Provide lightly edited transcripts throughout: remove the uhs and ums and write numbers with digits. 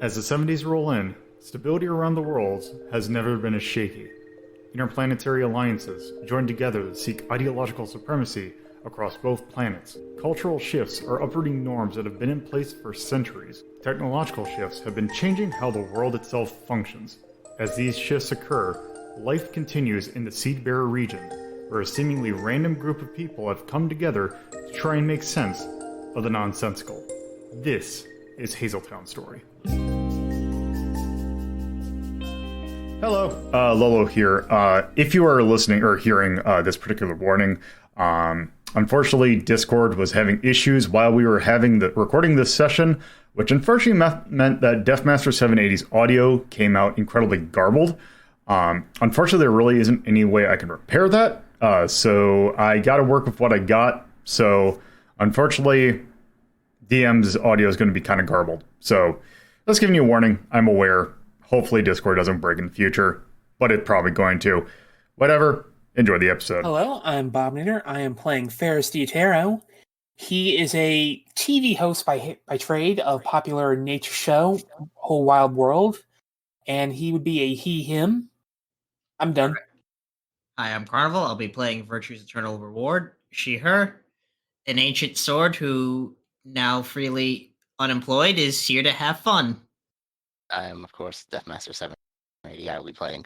As the 70s roll in, stability around the world has never been as shaky. Interplanetary alliances join together to seek ideological supremacy across both planets. Cultural shifts are uprooting norms that have been in place for centuries. Technological shifts have been changing how the world itself functions. As these shifts occur, life continues in the Seedbearer region, where a seemingly random group of people have come together to try and make sense of the nonsensical. This is Hazeltown Story. Hello, Lolo here. If you are listening or hearing this particular warning, unfortunately, Discord was having issues while we were recording this session, which unfortunately meant that Deathmaster 780's audio came out incredibly garbled. Unfortunately, there really isn't any way I can repair that, so I got to work with what I got. So, unfortunately, DM's audio is going to be kind of garbled. So, just giving you a warning. I'm aware. Hopefully Discord doesn't break in the future, but it's probably going to. Whatever. Enjoy the episode. Hello, I'm Bobinator. I am playing Ferris Diatero. He is a TV host by trade of popular nature show, Whole Wild World, and he would be a he/him. I'm done. Hi, I'm Carnival. I'll be playing Virtue's Eternal Reward, she/her, an ancient sword who, now freely unemployed, is here to have fun. I am, of course, Deathmaster 780. I will be playing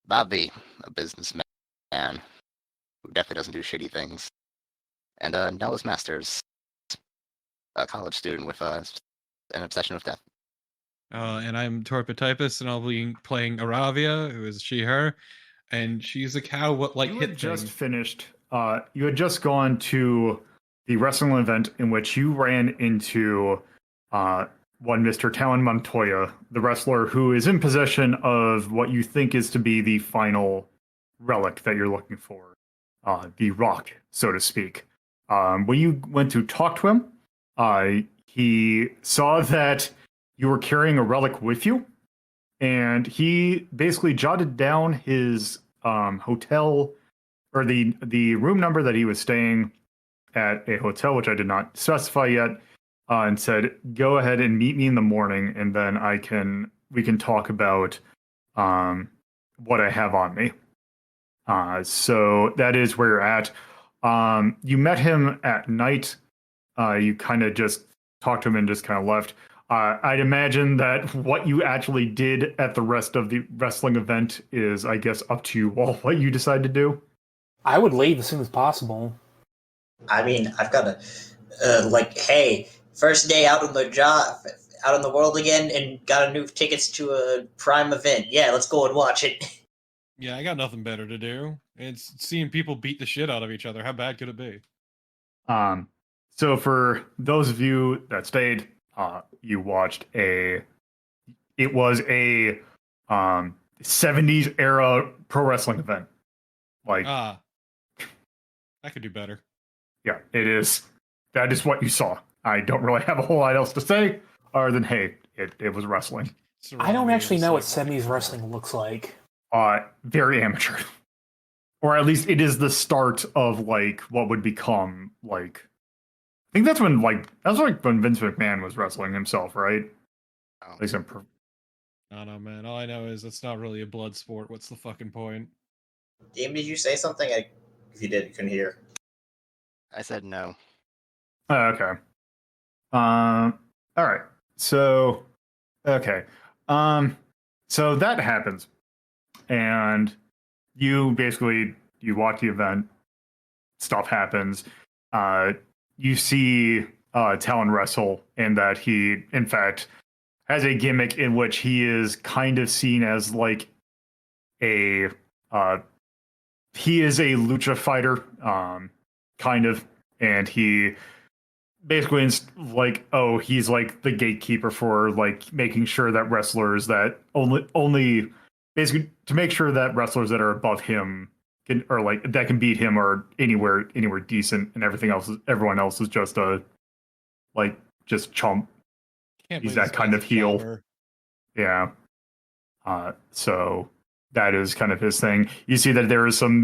Bobby, a businessman who definitely doesn't do shitty things. And Nellis Masters, a college student with an obsession with death. And I'm TorpidTypist, and I'll be playing Aravia, who is she/her, and she's a cow. You had just finished. You had just gone to the wrestling event in which you ran into one Mr. Talon Montoya, the wrestler who is in possession of what you think is to be the final relic that you're looking for, the rock, so to speak. When you went to talk to him, he saw that you were carrying a relic with you, and he basically jotted down his hotel, or the room number that he was staying at a hotel, which I did not specify yet, and said, "Go ahead and meet me in the morning, and then we can talk about what I have on me." So that is where you're at. You met him at night. You kind of just talked to him and just kind of left. I'd imagine that what you actually did at the rest of the wrestling event is, I guess, up to you all what you decide to do. I would leave as soon as possible. I mean, I've got to, hey, first day out on the job, out in the world again, and got a new tickets to a Prime event. Yeah, let's go and watch it. Yeah, I got nothing better to do. It's seeing people beat the shit out of each other. How bad could it be? So for those of you that stayed, you watched it was a 70s era pro wrestling event. I could do better. Yeah, it is. That is what you saw. I don't really have a whole lot else to say other than, hey, it was wrestling. I don't actually know what 70s wrestling looks like. Very amateur. Or at least it is the start of what would become I think that's when when Vince McMahon was wrestling himself, right? Oh. I don't know, man. All I know is it's not really a blood sport. What's the fucking point? Dave, did you say something? If you did, you couldn't hear. I said no. Okay. All right. So, okay. So that happens, and you watch the event. Stuff happens. You see Talon wrestle, and that he, in fact, has a gimmick in which he is kind of seen as he is a lucha fighter, kind of, and he basically is he's the gatekeeper for making sure that wrestlers that only basically to make sure that wrestlers that are above him that can beat him are anywhere decent, and everyone else is just just chump. He's that kind of heel. Jobber. Yeah. So that is kind of his thing. You see that there is some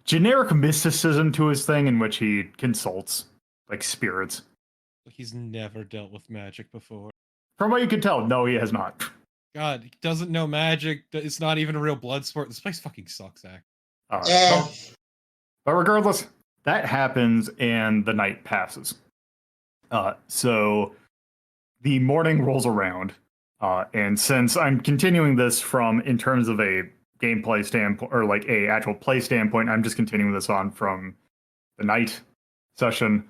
generic mysticism to his thing in which he consults spirits. He's never dealt with magic before. From what you can tell, no, he has not. God, he doesn't know magic. It's not even a real blood sport. This place fucking sucks, Zach. Eh. But regardless, that happens and the night passes. So the morning rolls around, and since I'm continuing this from in terms of a gameplay standpoint or like a actual play standpoint, I'm just continuing this on from the night session.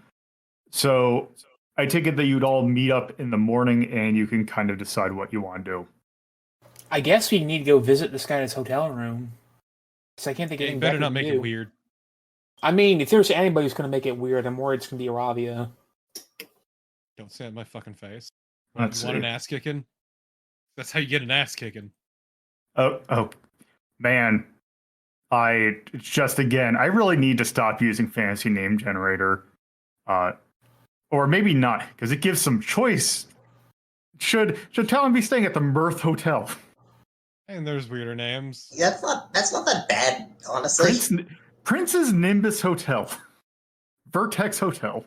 So I take it that you'd all meet up in the morning and you can kind of decide what you want to do. I guess we need to go visit this guy in his hotel room. Because I can't think of You anything better better not to make do. it weird. I mean, if there's anybody who's going to make it weird, I'm worried it's going to be Aravia. Don't say it in my fucking face. Let's You want see. an ass kicking? That's how you get an ass kicking. Oh, man. I really need to stop using fantasy name generator. Or maybe not, because it gives some choice. Should Talon be staying at the Mirth Hotel? And there's weirder names. That's not that bad, honestly. Prince's Nimbus Hotel, Vertex Hotel,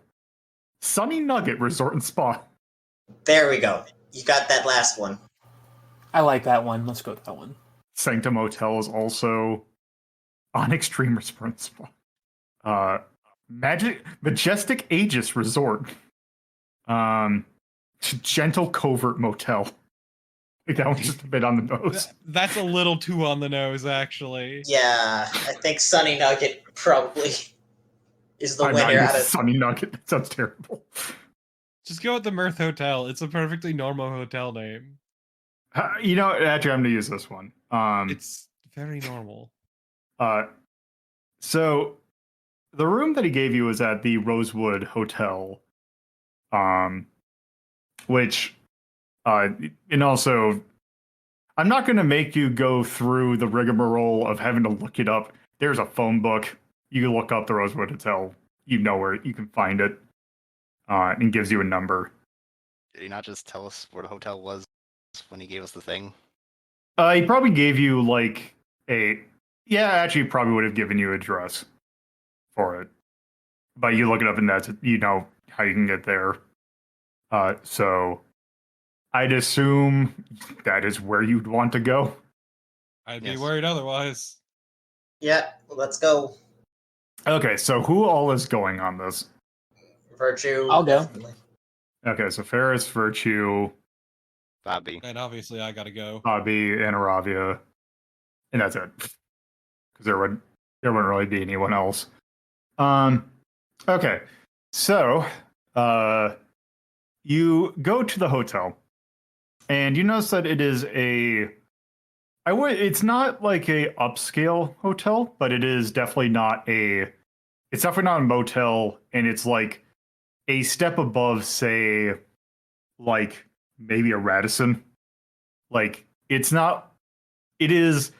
Sunny Nugget Resort and Spa. There we go. You got that last one. I like that one. Let's go with that one. Sanctum Hotel is also on Extreme Resort and Spa. Majestic Aegis Resort. Gentle Covert Motel. I think that one's just a bit on the nose. That's a little too on the nose, actually. Yeah, I think Sunny Nugget probably is the I'm not winner even out of. Sunny Nugget. That sounds terrible. Just go with the Mirth Hotel. It's a perfectly normal hotel name. Actually, I'm gonna use this one. It's very normal. So the room that he gave you was at the Rosewood Hotel, which, and also, I'm not gonna make you go through the rigmarole of having to look it up. There's a phone book. You can look up the Rosewood Hotel. You know where you can find it, and gives you a number. Did he not just tell us where the hotel was when he gave us the thing? He probably gave you like actually probably would have given you an address for it. But you look it up and that's how you can get there. So I'd assume that is where you'd want to go. I'd be Yes. worried otherwise. Yeah, let's go. Okay, so who all is going on this? Virtue. I'll go. Definitely. Okay, so Ferris, Virtue, Bobby. And obviously I gotta go. Bobby, and Aravia. And that's it. Because there wouldn't really be anyone else. Okay, so you go to the hotel, and you notice that it is it's not like a upscale hotel, but it is definitely not it's definitely not a motel, and it's like a step above, say, like maybe a Radisson. Like it is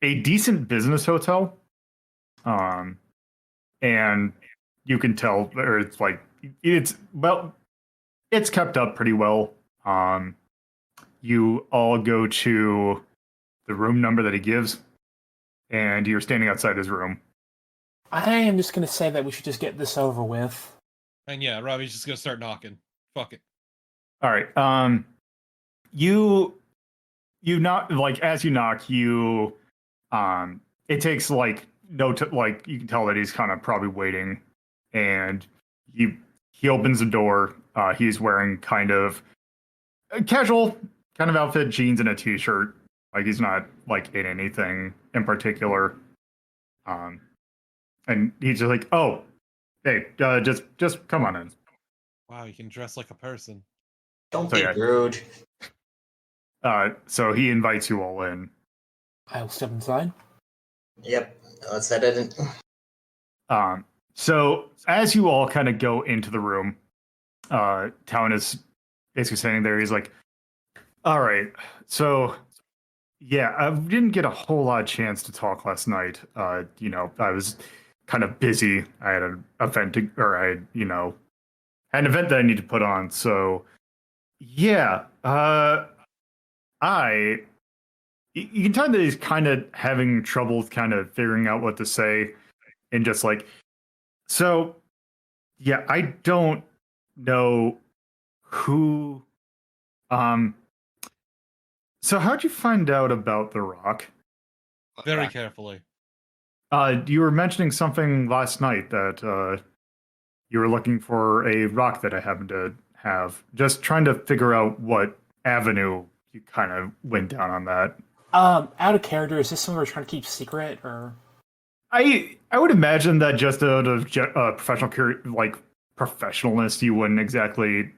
a decent business hotel. And you can tell, or it's kept up pretty well. You all go to the room number that he gives, and you're standing outside his room. I am just going to say that we should just get this over with. And yeah, Robbie's just gonna start knocking. Fuck it. All right. You knock, like as you knock, it takes like like you can tell that he's kind of probably waiting, and he opens the door. He's wearing kind of a casual kind of outfit, jeans and a t-shirt. Like he's not like in anything in particular. And he's just like, "Oh, hey, just come on in." Wow, you can dress like a person. Don't So, be yeah. rude. So he invites you all in. I'll step inside. Yep. Let's set it in. So as you all kind of go into the room, Talon is basically standing there. He's like, "All right, so yeah, I didn't get a whole lot of chance to talk last night. I was kind of busy. I had an event had an event that I need to put on. So yeah, you can tell that he's kind of having trouble kind of figuring out what to say, and just like, so yeah, I don't know who Um, so how'd you find out about the rock? Very carefully. You were mentioning something last night that you were looking for a rock that I happened to have. Just trying to figure out what avenue you kind of went down on that. Out of character, is this something we're trying to keep secret, or? I would imagine that just out of professionalness, you wouldn't exactly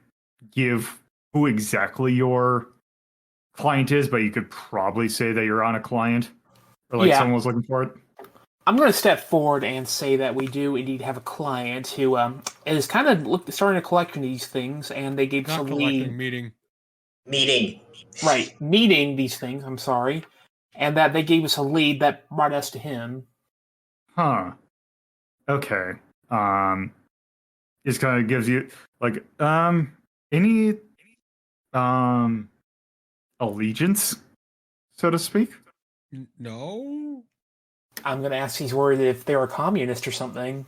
give who exactly your client is, but you could probably say that you're on a client or like Yeah. someone was looking for it. I'm going to step forward and say that we do indeed have a client who is kind of starting to collect these things, and they gave us a Not collecting, lead. meeting. Meeting. Right, meeting these things, I'm sorry. And that they gave us a lead that brought us to him. Huh. Okay. Just kind of gives you like any allegiance, so to speak. No. I'm going to ask he's worried if they're a communist or something.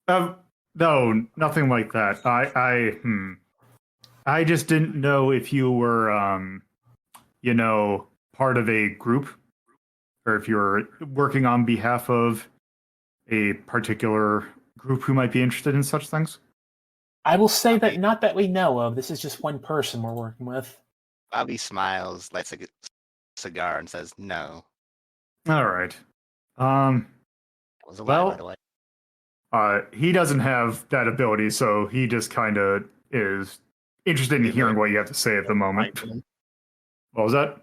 No, nothing like that. I just didn't know if you were part of a group or if you're working on behalf of a particular group who might be interested in such things. I will say that not that we know of. This is just one person we're working with. Bobby smiles, lights a cigar, and says, "No." All right. That was a lie, Well, by the way. He doesn't have that ability, so he just kind of is interested in hearing what you have to say at the moment. What was that?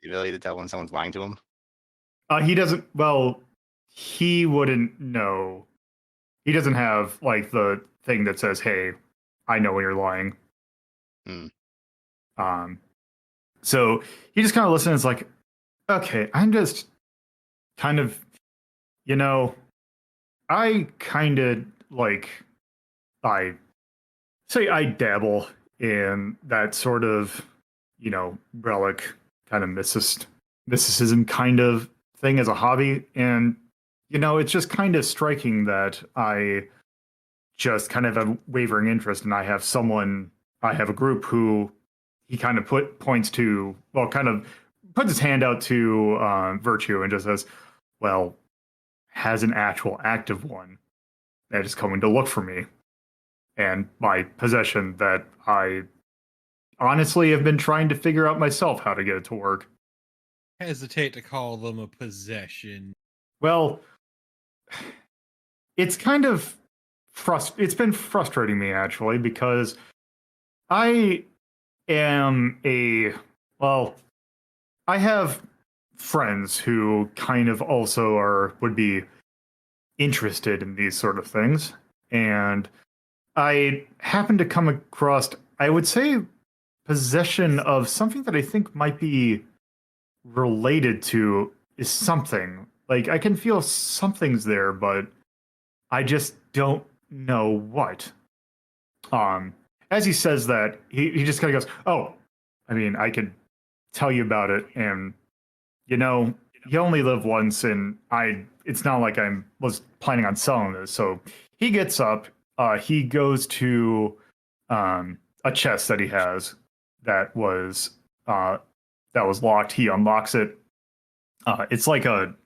The ability to tell when someone's lying to him. He doesn't. Well, he wouldn't know. He doesn't have like the thing that says, "Hey, I know when you're lying." So he just kind of listens. Like, okay, I'm just kind of, I kind of like, I say I dabble in that sort of, relic kind of mysticism kind of thing as a hobby. And, it's just kind of striking that I just kind of have wavering interest and I have a group who he kind of points to, well, kind of puts his hand out to Virtue and just says, well, has an actual active one that is coming to look for me and my possession that I honestly have been trying to figure out myself how to get it to work. Hesitate to call them a possession. Well, it's kind of it's been frustrating me actually because I am I have friends who kind of also would be interested in these sort of things. And I happened to come across, I would say, possession of something that I think might be related to is something. Like, I can feel something's there, but I just don't know what. As he says that, he just kind of goes, oh, I mean, I could tell you about it, and, you only live once, and it's not like I was planning on selling this. So he gets up, he goes to a chest that he has that was locked. He unlocks it. It's like the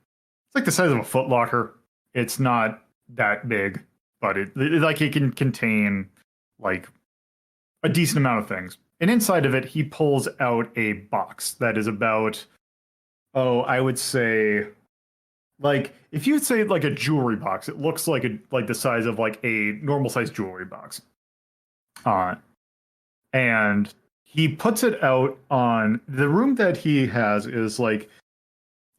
size of a foot locker. It's not that big, but it can contain like a decent amount of things. And inside of it, he pulls out a box that is about, I would say, like, if you would say like a jewelry box, it looks like the size of like a normal sized jewelry box. And he puts it out on the room that he has is like,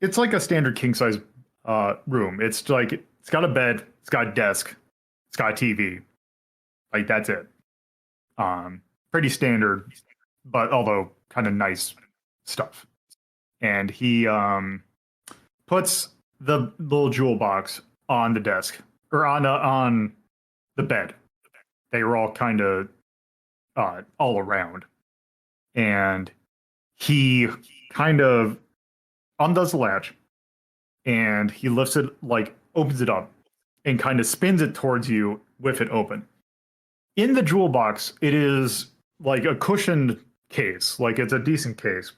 it's like a standard king size room. It's like, it's got a bed, it's got a desk, it's got a TV. Like, that's it. Pretty standard, but although kind of nice stuff. And he puts the little jewel box on the desk or on the bed. They were all kind of all around, and he kind of undoes the latch, and he lifts it, like opens it up, and kind of spins it towards you with it open. In the jewel box, it is like a cushioned case, like it's a decent case,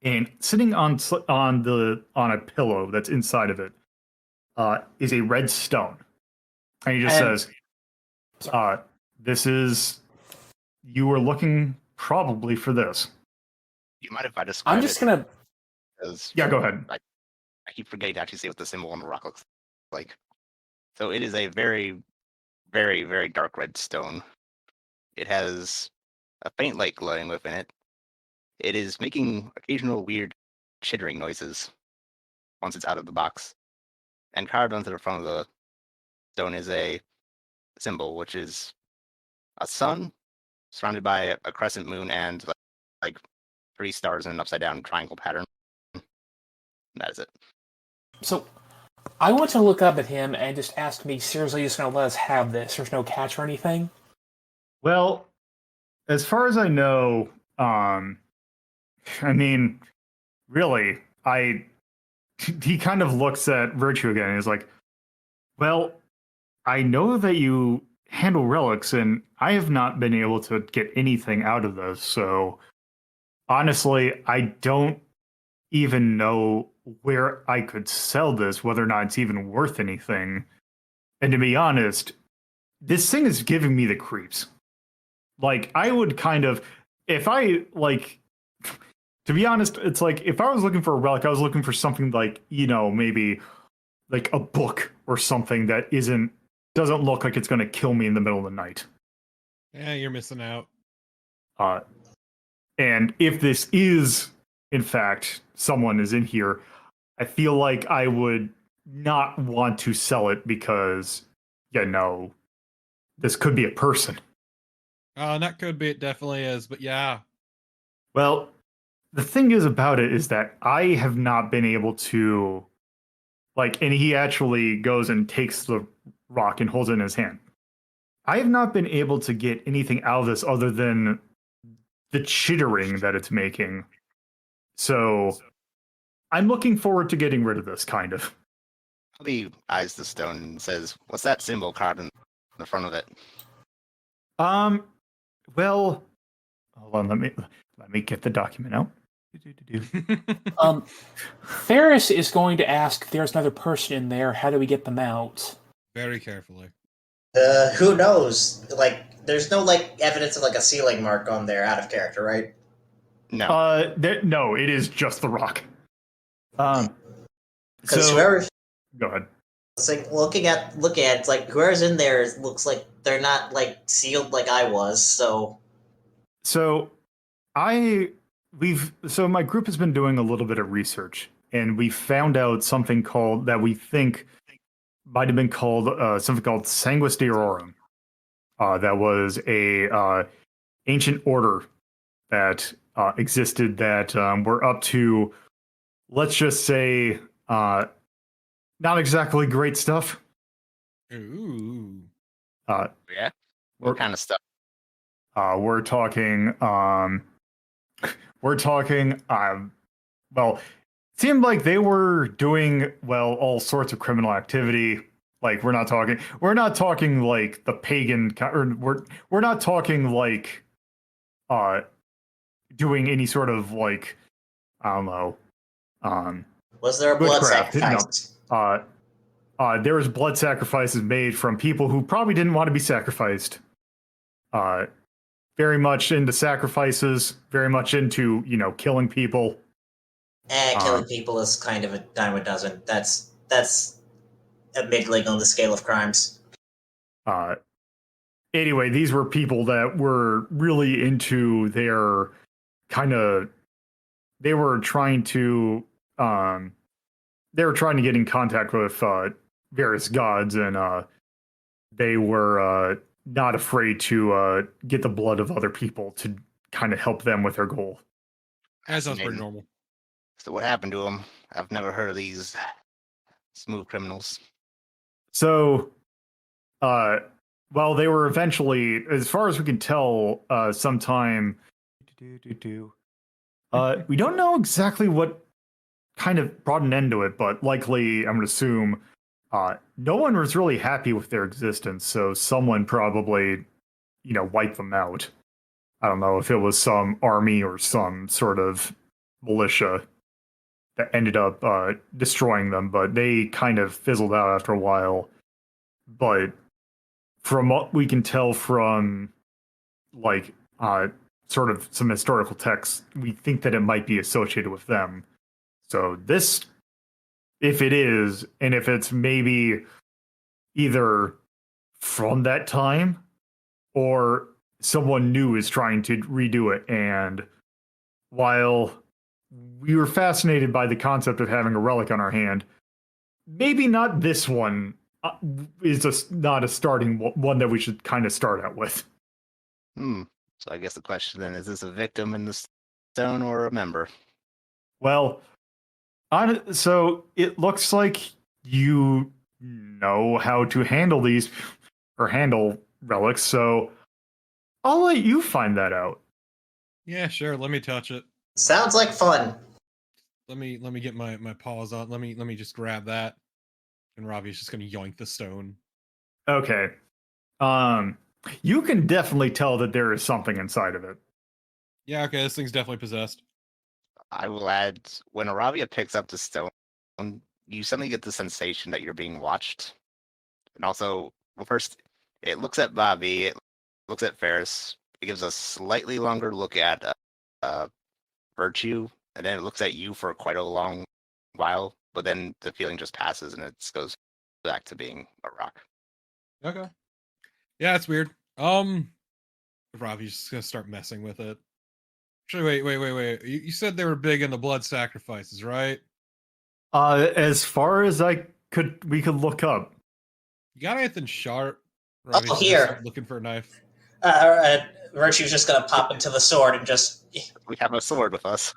and sitting on a pillow that's inside of it is a red stone, and he just And- says, "This is you were looking probably for this." Do you mind if I describe I'm just it? gonna. Because Yeah, go ahead. I keep forgetting to actually say what the symbol on the rock looks like. So it is a very, very, very dark red stone. It has a faint light glowing within it. It is making occasional weird chittering noises once it's out of the box. And carved onto the front of the stone is a symbol, which is a sun surrounded by a crescent moon and like 3 stars in an upside down triangle pattern. That is it. So, I want to look up at him and just ask me, seriously, just gonna let us have this? There's no catch or anything? Well, as far as I know, I mean, really, he kind of looks at Virtue again and is like, well, I know that you handle relics, and I have not been able to get anything out of this, so honestly, I don't even know where I could sell this, whether or not it's even worth anything. And to be honest, this thing is giving me the creeps. Like, I would kind of, if I, like, to be honest, it's like, if I was looking for a relic, I was looking for something like, maybe like a book or something that doesn't look like it's going to kill me in the middle of the night. Yeah, you're missing out. And if this is, in fact, someone is in here, I feel like I would not want to sell it because, this could be a person. That could be, it definitely is, but yeah. Well, the thing is about it is that I have not been able to, and he actually goes and takes the rock and holds it in his hand. I have not been able to get anything out of this other than the chittering that it's making. So I'm looking forward to getting rid of this, kind of. He eyes the stone and says, "What's that symbol carved in the front of it?" Well, hold on, let me get the document out. Ferris is going to ask if there's another person in there, how do we get them out? Very carefully. Who knows? There's no evidence of a ceiling mark on there out of character, right? No. No, it is just the rock. Because So whoever, go ahead. looking at whoever's in there looks like they're not sealed like I was. So my group has been doing a little bit of research, and we found out something that we think might have been called something called Sanguis Deorum. That was a ancient order that existed that were up to, let's just say, not exactly great stuff. Ooh. Yeah? What kind of stuff? We're talking, well, it seemed like they were doing, all sorts of criminal activity. Like, we're not talking like the pagan, or we're not talking like, doing any sort of I don't know, was there a blood witchcraft. sacrifice? No. There was blood sacrifices made from people who probably didn't want to be sacrificed. Very much into sacrifices, very much into, killing people. Killing people is kind of a dime a dozen. That's a middling on the scale of crimes. Anyway, these were people that were really into their they were trying to get in contact with various gods, and they were not afraid to get the blood of other people to kind of help them with their goal. That sounds pretty normal. So what happened to him? I've never heard of these smooth criminals. So, they were eventually, as far as we can tell, sometime. We don't know exactly what kind of brought an end to it, but likely, I'm going to assume, no one was really happy with their existence, so someone probably, wiped them out. I don't know if it was some army or some sort of militia that ended up destroying them, but they kind of fizzled out after a while. But from what we can tell from like sort of some historical texts, we think that it might be associated with them. So this, if it is, and if it's maybe either from that time or someone new is trying to redo it. And while we were fascinated by the concept of having a relic on our hand, maybe not this one is just not a starting one that we should kind of start out with. So I guess the question then is this a victim in the stone or a member? Well, so it looks like you know how to handle these or handle relics, so I'll let you find that out. Yeah, sure. Let me touch it. Sounds like fun. Let me get my paws on. Let me just grab that. And Ravi's just gonna yoink the stone. Okay. You can definitely tell that there is something inside of it. Yeah, okay, this thing's definitely possessed. I will add, when Aravia picks up the stone, you suddenly get the sensation that you're being watched. And also, well, first, it looks at Bobby, it looks at Ferris, it gives a slightly longer look at Virtue, and then it looks at you for quite a long while, but then the feeling just passes and it goes back to being a rock. Okay. Yeah, it's weird. Ravi's just gonna start messing with it. Actually, wait. You said they were big into blood sacrifices, right? As far as we could look up. You got anything sharp? Oh, Ravi's just here. looking for a knife. Virtue's just gonna pop into the sword and just We have a sword with us.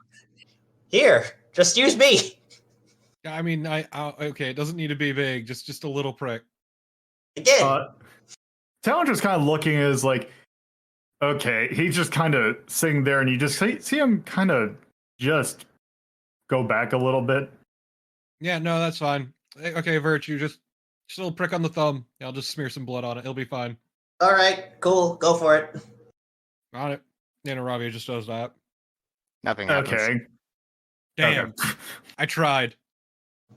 here. Just use me Yeah, I mean, okay, it doesn't need to be big, just a little prick. again. Talon just kind of looking as like, okay, he's just kind of sitting there, and you just see him kind of just go back a little bit. Yeah, no, that's fine. Okay, Virtue, just a little prick on the thumb. I'll just smear some blood on it. It'll be fine. All right, cool. Go for it. On it. Yeah, no, Ravia just does that. Nothing happens. Okay. Damn. Okay. I tried.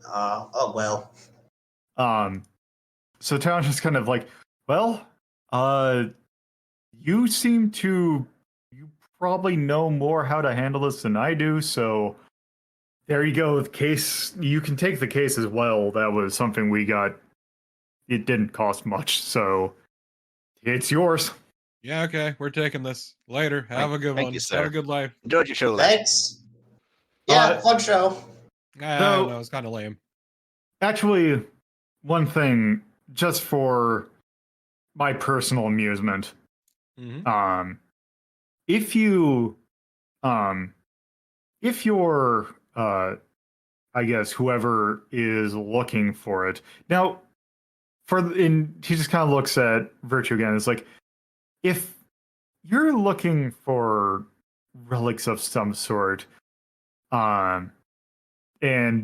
Oh well. So Talon's just kind of like, well, you seem to, you probably know more how to handle this than I do, so there you go. The case, you can take the case as well. That was something we got. It didn't cost much, so it's yours. Yeah, okay, we're taking this. Later. Have a good Thank one. you, sir. Have a good life. Enjoyed your show, lad. Thanks. Yeah, fun show. I So- don't know, it's kind of lame. Actually, one thing, just for my personal amusement, Mm-hmm. if you're, I guess whoever is looking for it now, he just kind of looks at Virtue again. It's like, if you're looking for relics of some sort, and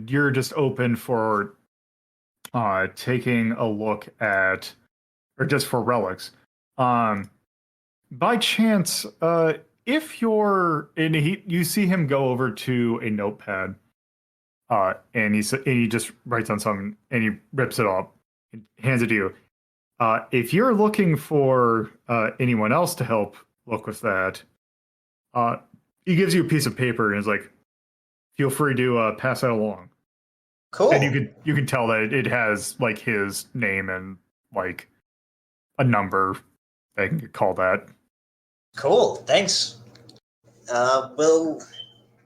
you're just open for taking a look at, or just for relics, by chance, if you're, and you see him go over to a notepad, and he just writes on something, and he rips it up and hands it to you. If you're looking for anyone else to help look with that, he gives you a piece of paper and is like, feel free to pass that along. Cool. And you can tell that it has like his name and like a number. They can call that. Cool. Thanks.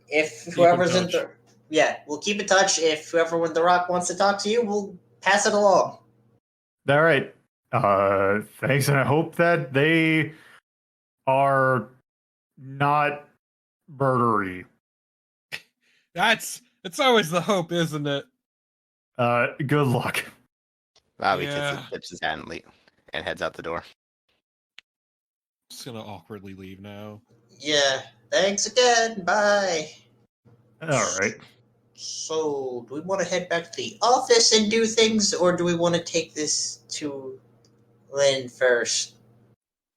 If whoever's in the we'll keep in touch. If whoever with the rock wants to talk to you, we'll pass it along. All right. Thanks, and I hope that they are not murdery. It's always the hope, isn't it? Good luck. Bobby Yeah. tips his hand and heads out the door. Just gonna awkwardly leave now. Yeah. Thanks again. Bye. All right. So, do we want to head back to the office and do things, or do we want to take this to Lynn first?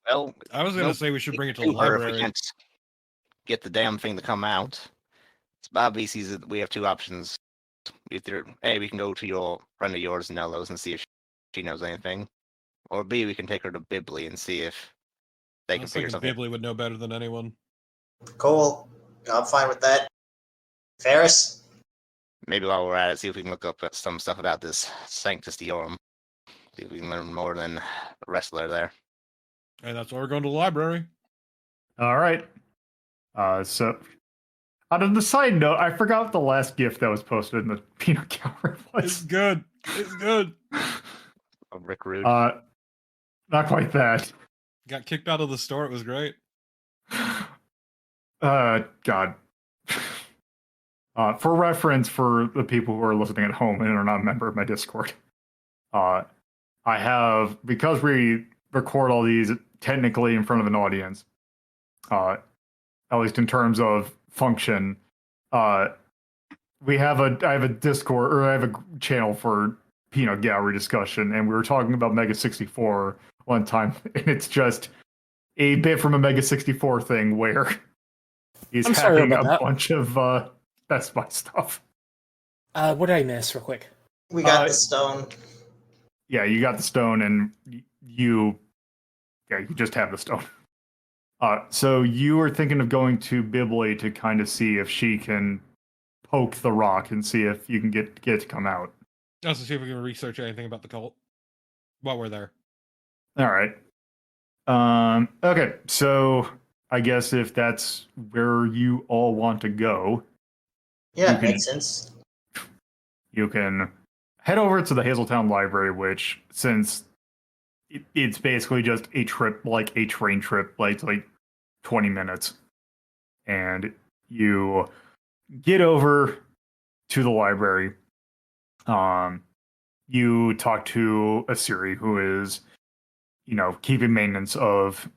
Well, I was gonna nope, say we should we bring it to can the do her if library. we can't get the damn thing to come out. It's Bobby sees that we have two options. Either A, we can go to your friend of yours, Nello's, and see if she knows anything. Or B, we can take her to Bibley and see if they I can was figure thinking something out. Bibley would know better than anyone. Cool. I'm fine with that. Ferris? Maybe while we're at it, see if we can look up some stuff about this Sanctus Deorum. See if we can learn more than the wrestler there. And that's why we're going to the library. All right. So, out of the side note, I forgot the last gift that was posted in the peanut gallery It's was. good. It's good. Rick Rude. Not quite that. Got kicked out of the store. It was great. God. For reference, for the people who are listening at home and are not a member of my Discord, I have, because we record all these technically in front of an audience, at least in terms of function, I have a Discord, or I have a channel for peanut gallery discussion, and we were talking about Mega 64 one time, and it's just a bit from a Mega 64 thing where he's I'm sorry having about a that. bunch of Best Buy stuff. What did I miss, real quick? We got the stone. Yeah, you got the stone, and you just have the stone. So you were thinking of going to Bibley to kind of see if she can poke the rock and see if you can get it to come out. Just to see if we can research anything about the cult while we're there. All right. Okay, so I guess if that's where you all want to go, Yeah, you can- makes sense. you can head over to the Hazeltown Library, which, since it's basically just a trip, like a train trip, like it's like 20 minutes. And you get over to the library. You talk to Asiri, who is, keeping maintenance of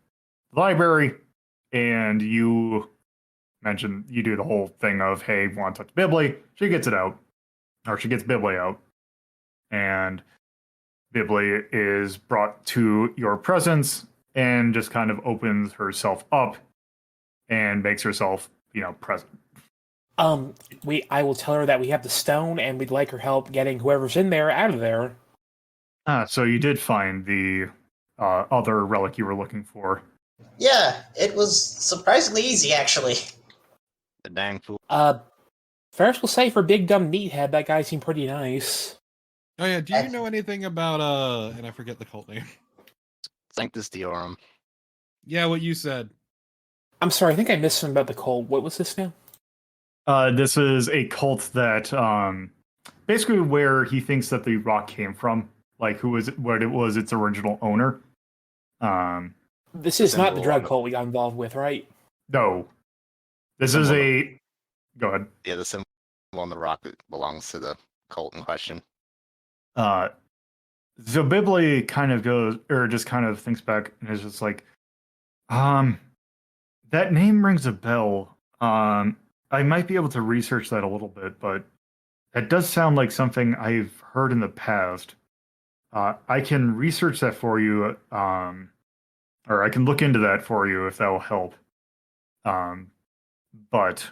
the library, and you mention, you do the whole thing of, hey, want to touch Bibley? She gets it out, or she gets Bibley out, and Bibley is brought to your presence and just kind of opens herself up and makes herself, present. I will tell her that we have the stone and we'd like her help getting whoever's in there out of there. So you did find the other relic you were looking for. Yeah, it was surprisingly easy, actually. The dang fool. Ferris will say for big dumb meathead, that guy seemed pretty nice. Oh yeah, do you know anything about and I forget the cult name. Sanctus Deorum. Yeah, what you said. I'm sorry, I think I missed something about the cult. What was this now? This is a cult that basically where he thinks that the rock came from, like what it was its original owner. This is not the symbol drug on the- cult we got involved with, right? No. This is Symbol a go ahead. Yeah, the symbol on the rock that belongs to the cult in question. So Bibley kind of goes, or just kind of thinks back and is just like, that name rings a bell. I might be able to research that a little bit, but that does sound like something I've heard in the past. I can research that for you, or I can look into that for you if that will help. But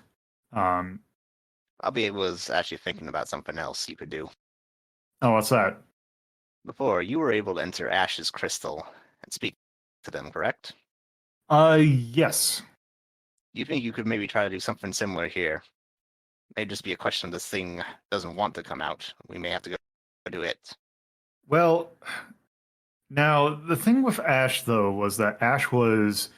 Bobby was actually thinking about something else you could do. oh, what's that? Before, you were able to enter Ash's crystal and speak to them, correct? Yes. You think you could maybe try to do something similar here? May just be a question of this thing doesn't want to come out. We may have to go do it. Well, now the thing with Ash though was that Ash was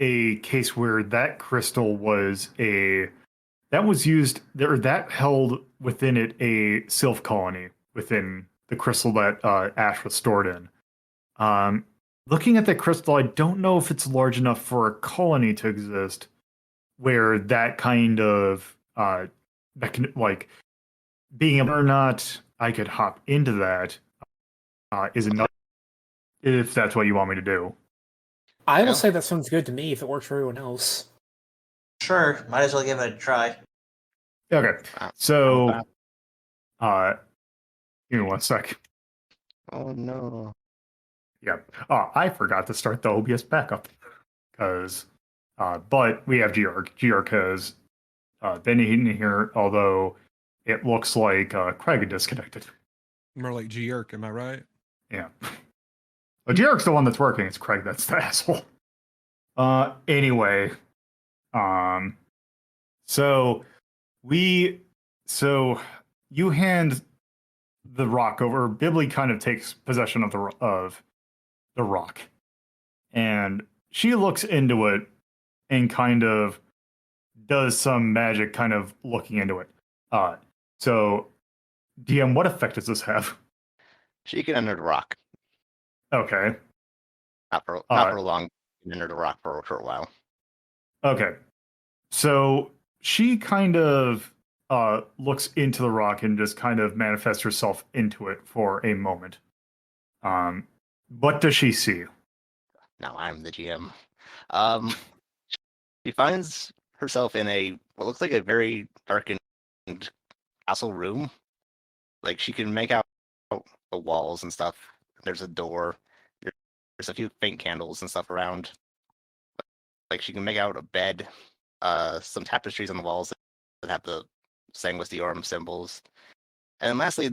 a case where that crystal was used, or that held within it a sylph colony within the crystal that Ash was stored in. Looking at that crystal, I don't know if it's large enough for a colony to exist where that kind of that can, like, being able or not, I could hop into that is enough if that's what you want me to do. I will Yeah. say that sounds good to me if it works for everyone else. Sure, might as well give it a try. Okay, so give me 1 sec. Oh no. Yep. Oh, I forgot to start the OBS backup because, but we have Georg. Georg has been in here, although it looks like Craig disconnected. More like G-Yerk, am I right? Yeah. Well, Georg's the one that's working. It's Craig that's the asshole. Anyway, um, so so you hand the rock over. Bibli kind of takes possession of the rock, and she looks into it and kind of does some magic, kind of looking into it. So DM, what effect does this have? She can enter the rock. Okay. Not for long. She can enter the rock for a short while. Okay. So she kind of looks into the rock and just kind of manifests herself into it for a moment. What does she see? Now I'm the GM. She finds herself in what looks like a very darkened castle room. Like she can make out the walls and stuff. There's a door. There's a few faint candles and stuff around. Like she can make out a bed, some tapestries on the walls that have the Sanguistiorum symbols. And then lastly,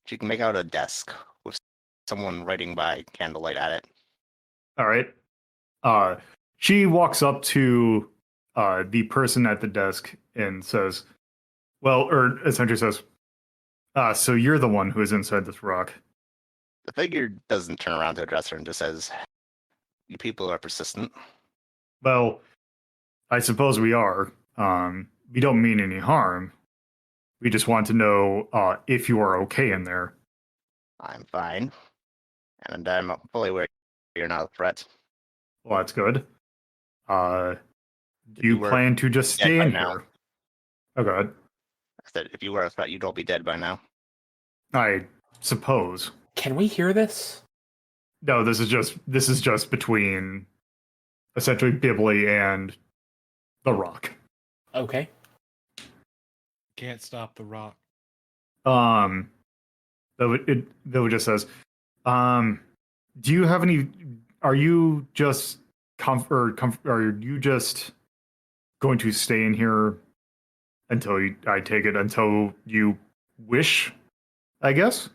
she can make out a desk with someone writing by candlelight at it. All right. She walks up to the person at the desk and says, well, or essentially says, so you're the one who is inside this rock. The figure doesn't turn around to address her and just says, "You people are persistent." Well, I suppose we are. We don't mean any harm. We just want to know if you are okay in there. I'm fine. And I'm fully aware you're not a threat. Well, that's good. Do you plan to just stay in here? Oh, God. I said, if you were a threat, you'd all be dead by now. I suppose. Can we hear this? No, this is just between essentially Bibli and the rock. Okay. Can't stop the rock. Though it just says, do you have any? Are you just are you just going to stay in here until until you wish? I guess.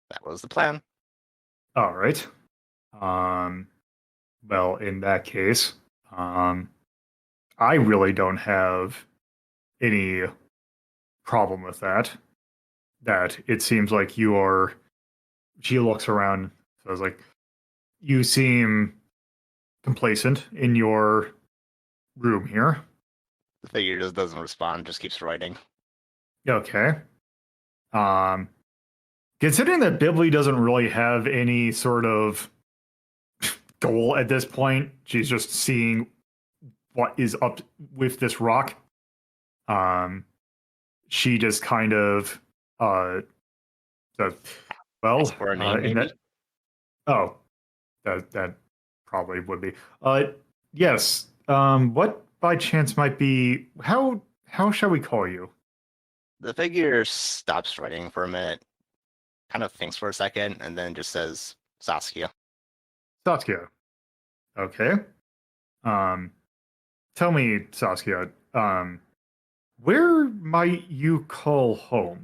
That was the plan. All right. Well, in that case, I really don't have any problem with that. That it seems like you are. She looks around. So I was like, you seem complacent in your room here. The figure just doesn't respond, just keeps writing. Okay. Considering that Bibli doesn't really have any sort of goal at this point, she's just seeing what is up with this rock. She just kind of says, well, For a name, maybe? That probably would be. Yes. What by chance might be how shall we call you? The figure stops writing for a minute, kind of thinks for a second, and then just says Saskia. Saskia. Okay. Tell me, Saskia, where might you call home?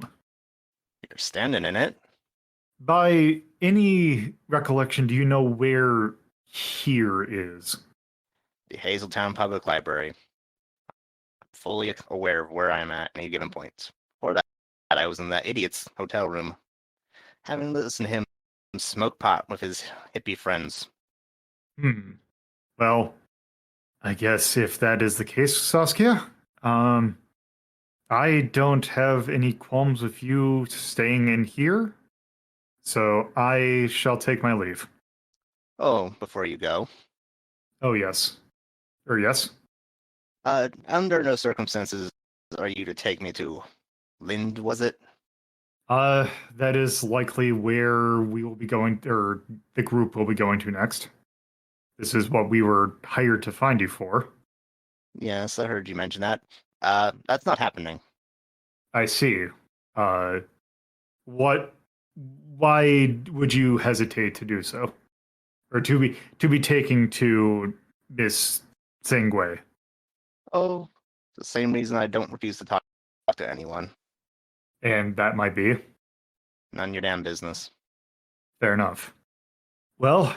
You're standing in it. By any recollection, do you know where here is? The Hazeltown Public Library. I'm fully aware of where I'm at any given point. Before that, I was in that idiot's hotel room, having listened to him smoke pot with his hippie friends. Well, I guess if that is the case, Saskia, I don't have any qualms with you staying in here, so I shall take my leave. Oh, before you go. Oh, yes. Or yes? Under no circumstances are you to take me to Lind, was it? That is likely where we will be going, or the group will be going to next. This is what we were hired to find you for. Yes, I heard you mention that. That's not happening. I see. Why would you hesitate to do so? or to be taken to Miss Singway? Oh, the same reason I don't refuse to talk to anyone. And that might be None of your damn business. fair enough. Well,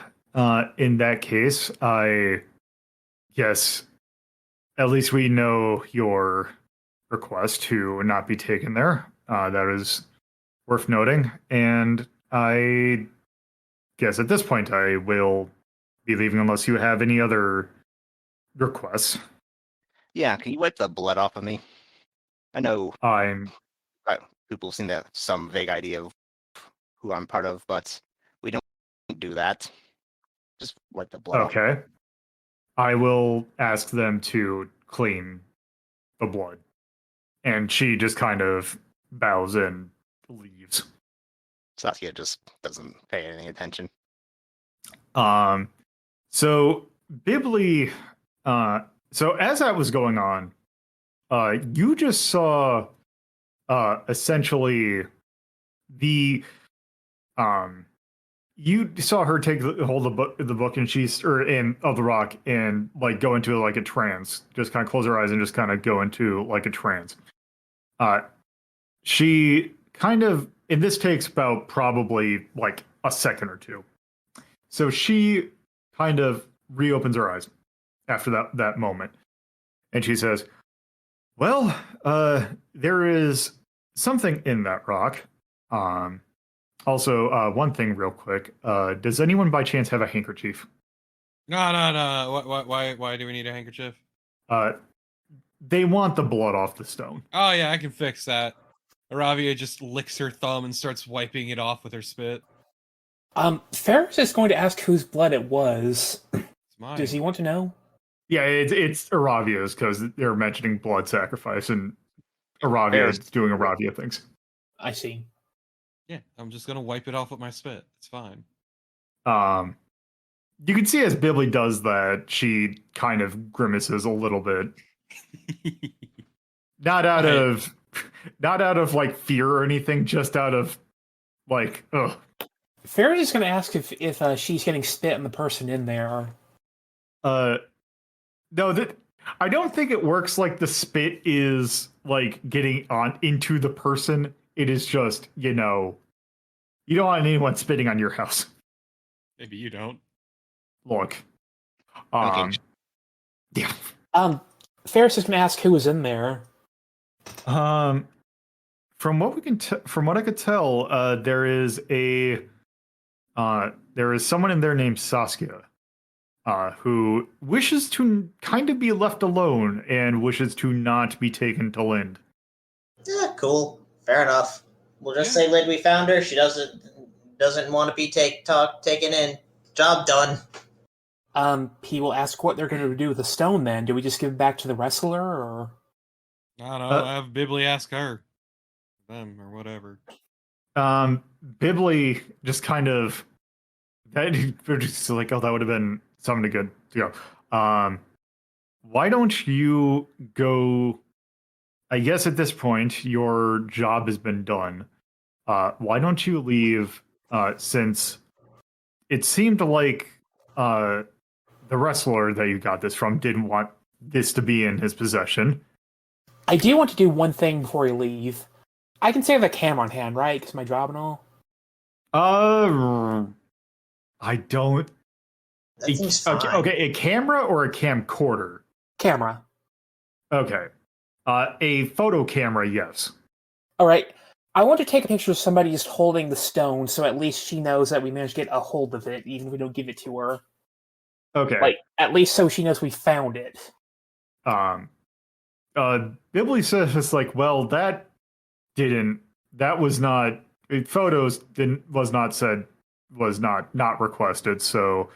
in that case, I guess at least we know your request to not be taken there. That is worth noting. And I guess at this point I will be leaving unless you have any other requests. Yeah, can you wipe the blood off of me? I know I'm people seem to have some vague idea of who I'm part of, but we don't do that. Just wipe the blood off. okay. I will ask them to clean the blood. And she just kind of bows and leaves. Saskia just doesn't pay any attention. So Bibli, so as that was going on, you just saw, essentially the, you saw her take hold of the book and she's, or in of the rock and like go into like a trance, just kind of close her eyes and just kind of go into like a trance. She kind of, and this takes about probably like a second or two. So she kind of reopens her eyes after that moment. And she says, well, there is something in that rock. Also, one thing real quick. Does anyone by chance have a handkerchief? No. Why do we need a handkerchief? They want the blood off the stone. Oh yeah, I can fix that. Aravia just licks her thumb and starts wiping it off with her spit. Ferris is going to ask whose blood it was. It's mine. Does he want to know? Yeah, it's Aravia's because they're mentioning blood sacrifice and Aravia is doing Aravia things. I see. Yeah, I'm just gonna wipe it off with my spit. It's fine. You can see as Bibli does that, she kind of grimaces a little bit. Not out of like fear or anything, just out of like, ugh. Ferris is going to ask if she's getting spit on the person in there. No, that I don't think it works like the spit is like getting on into the person. It is just, you don't want anyone spitting on your house. Maybe you don't. Look. Okay. Yeah. Ferris is going to ask who was in there. From what we can from what I could tell, there is someone in there named Saskia, who wishes to kind of be left alone and wishes to not be taken to Lind. Yeah, cool. Fair enough. We'll just say Lind, we found her. She doesn't want to be taken in. Job done. He will ask what they're going to do with the stone then. Do we just give it back to the wrestler, or? I don't know, have Bibli ask her. Them, or whatever. Bibli just kind of, they're just like, oh, that would have been something good to go. Why don't you go, I guess at this point, your job has been done. Why don't you leave, since it seemed like the wrestler that you got this from didn't want this to be in his possession. I do want to do one thing before we leave. I can say I have a camera on hand, right? Because my job and all. I don't. That seems fine. Okay, a camera or a camcorder? Camera. Okay. A photo camera, yes. All right. I want to take a picture of somebody just holding the stone, so at least she knows that we managed to get a hold of it, even if we don't give it to her. Okay. Like, at least so she knows we found it. Bibli says it's like, well, was not requested, so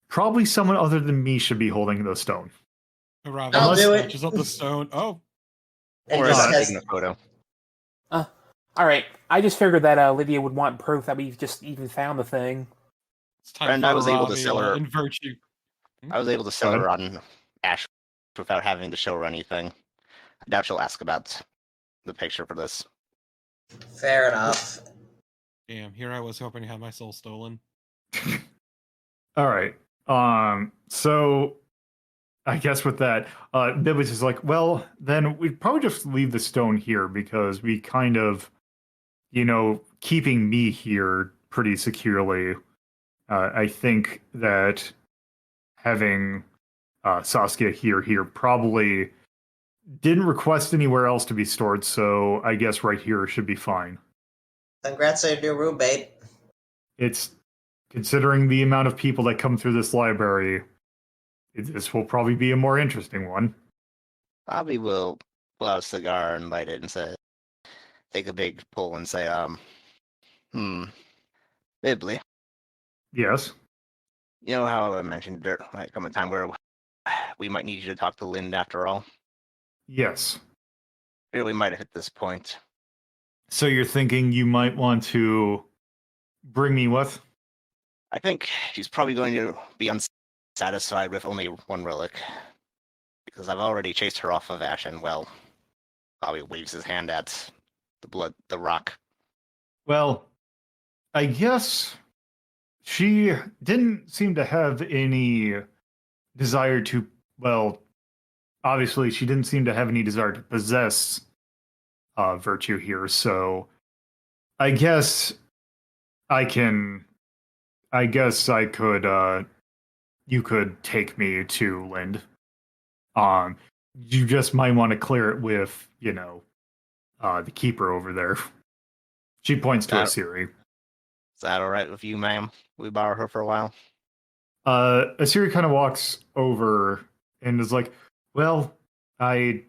probably someone other than me should be holding the stone. I'll do it. Just up the stone. Oh. And Or just not has- taking a photo. Alright, I just figured that Lydia would want proof that we just even found the thing. It's time Friend, for I was able to Aravia sell her- in virtue. I was able to sell her on Ash without having to show her anything. I doubt she'll ask about the picture for this. Fair enough. Damn, here I was hoping to have my soul stolen. All right. So I guess with that, Bibby's is like, well, then we'd probably just leave the stone here because we kind of, keeping me here pretty securely. I think that having Saskia here probably didn't request anywhere else to be stored, so I guess right here should be fine. Congrats on your new roommate. It's considering the amount of people that come through this library, this will probably be a more interesting one. Bobby will pull out a cigar and light it and say, take a big pull and say, Bibly, Yes. you know how I mentioned there might come a time where we might need you to talk to Lind after all? Yes. Here we might have hit this point. So you're thinking you might want to bring me with? I think she's probably going to be unsatisfied with only one relic. Because I've already chased her off of Ash, and well, Bobby waves his hand at the rock. Well, I guess she didn't seem to have any desire to, well, obviously she didn't seem to have any desire to possess virtue here, so I guess I could, you could take me to Lind. You just might want to clear it with, the keeper over there. She points to Asiri. Is that all right with you, ma'am? We borrow her for a while? Asiri kind of walks over and is like, well, I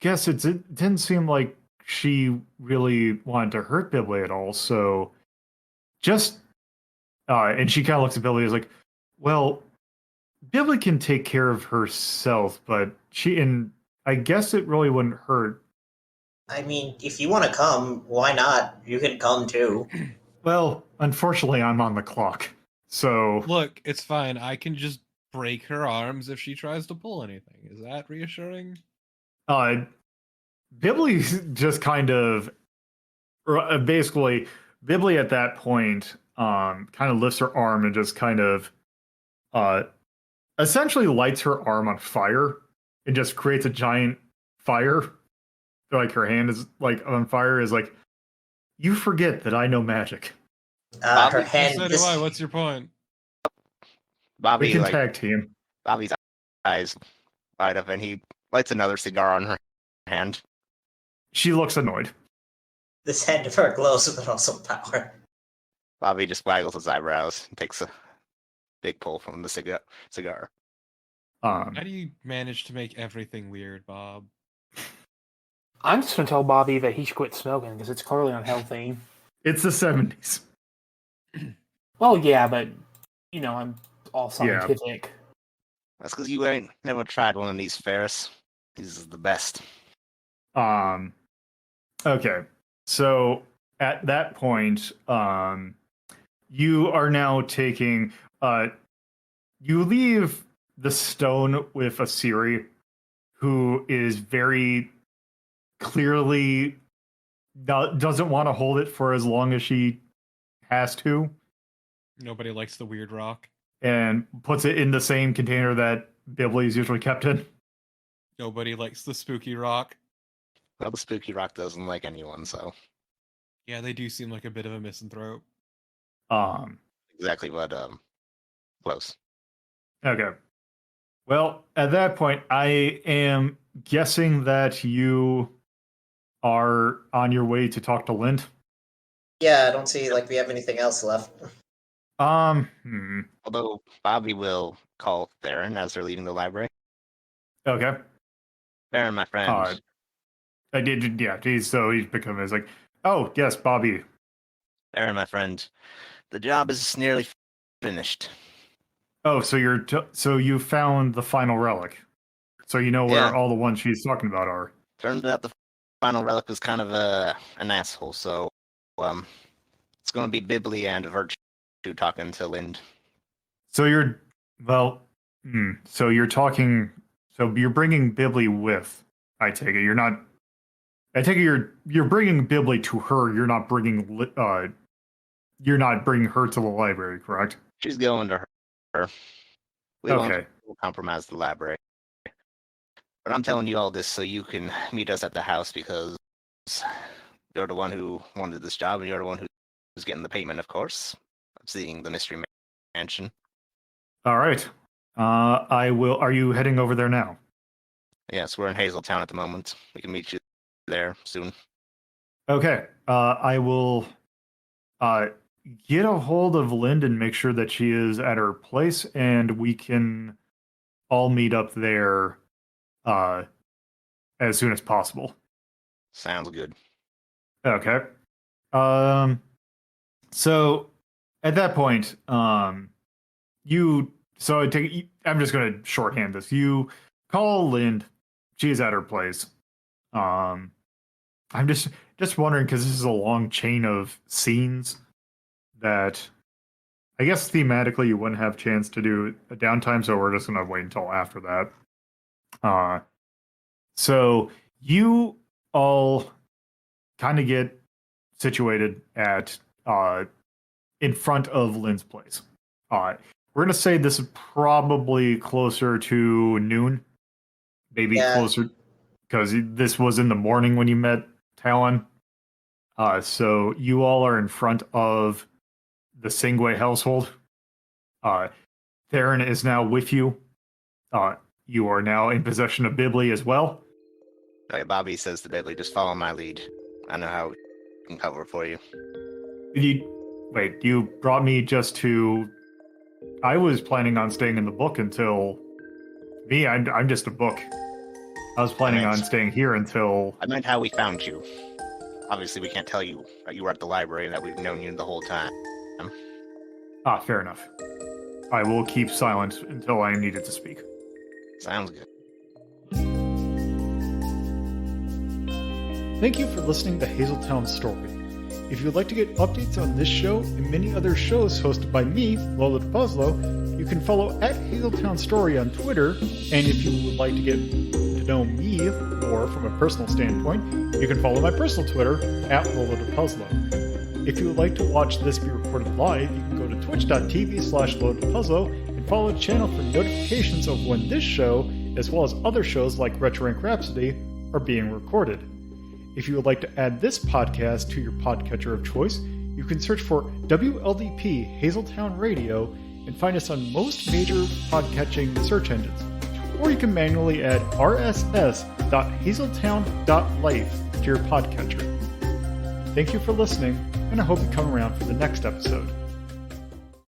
guess it didn't seem like she really wanted to hurt Bibli at all, so just, and she kind of looks at Bibli and is like, well, Bibli can take care of herself, but I guess it really wouldn't hurt. I mean, if you want to come, why not? You can come too. Well, unfortunately, I'm on the clock, so... Look, it's fine. I can just break her arms if she tries to pull anything. Is that reassuring? Bibli just kind of... Basically, Bibli at that point kind of lifts her arm and just kind of essentially lights her arm on fire and just creates a giant fire. So, like, her hand is like on fire, is like, you forget that I know magic. Her hand. So do I. What's your point? Bobby, We can tag team. Bobby's eyes light up and he lights another cigar on her hand. She looks annoyed. This hand of her glows with an awesome power. Bobby just waggles his eyebrows and takes a big pull from the cigar. How do you manage to make everything weird, Bob? I'm just going to tell Bobby that he should quit smoking because it's clearly unhealthy. It's the 70s. Well, yeah, but, I'm all scientific. That's because you ain't never tried one of these, Ferris. These are the best. Okay. So at that point, you are now taking you leave the stone with Asiri, who is very clearly doesn't want to hold it for as long as she has to. Nobody likes the weird rock. And puts it in the same container that Bibli is usually kept in. Nobody likes the spooky rock. Well, the spooky rock doesn't like anyone, so. Yeah, they do seem like a bit of a misanthrope. Exactly what, close. Okay. Well, at that point, I am guessing that you are on your way to talk to Lind. Yeah, I don't see we have anything else left. Although Bobby will call Theron as they're leaving the library. Okay. Theron, my friend. I did, yeah. So he's become as like, oh yes, Bobby. Theron, my friend. The job is nearly finished. Oh, so so you found the final relic. So you know where all the ones she's talking about are. Turns out the final relic was kind of an asshole, so it's going to be Bibli and Virtue talking to Lind. So you're so you're talking. So you're bringing Bibli with. I take it you're not. I take it you're bringing Bibli to her. You're not bringing her to the library, correct? She's going to We Okay. won't compromise the library. But I'm telling you all this so you can meet us at the house because you're the one who wanted this job and you're the one who's getting the payment, of course, of seeing the mystery mansion. All right. I will. Are you heading over there now? Yes, we're in Hazeltown at the moment. We can meet you there soon. Okay. I will get a hold of Lind and make sure that she is at her place, and we can all meet up there as soon as possible. Sounds good. Okay. So at that point, so I'm just going to shorthand this. You call Lind. She is at her place. I'm just wondering because this is a long chain of scenes that I guess thematically you wouldn't have a chance to do a downtime, so we're just going to wait until after that. So you all kind of get situated at in front of Lynn's place. We're going to say this is probably closer to noon, maybe closer, because this was in the morning when you met Talon. So you all are in front of the Singway household. Theron is now with you. You are now in possession of Bibli as well. Okay, Bobby says to Bibli, just follow my lead. I know how we can cover for you. You brought me just to... I was planning on staying in the book until... I'm just a book. I was planning on staying here until... I meant how we found you. Obviously, we can't tell you that you were at the library and that we've known you the whole time. Fair enough. I will keep silent until I am needed to speak. Sounds good. Thank you for listening to Hazeltown Story. If you would like to get updates on this show and many other shows hosted by me, LoloDePuzlo, you can follow at Hazeltown Story on Twitter, and if you would like to get to know me more from a personal standpoint, you can follow my personal Twitter at LoloDePuzlo. If you would like to watch this be recorded live, you can go to twitch.tv/LoloDePuzlo and follow the channel for notifications of when this show, as well as other shows like Retro Rank Rhapsody, are being recorded. If you would like to add this podcast to your podcatcher of choice, you can search for WLDP Hazeltown Radio and find us on most major podcatching search engines. Or you can manually add rss.hazeltown.life to your podcatcher. Thank you for listening, and I hope you come around for the next episode.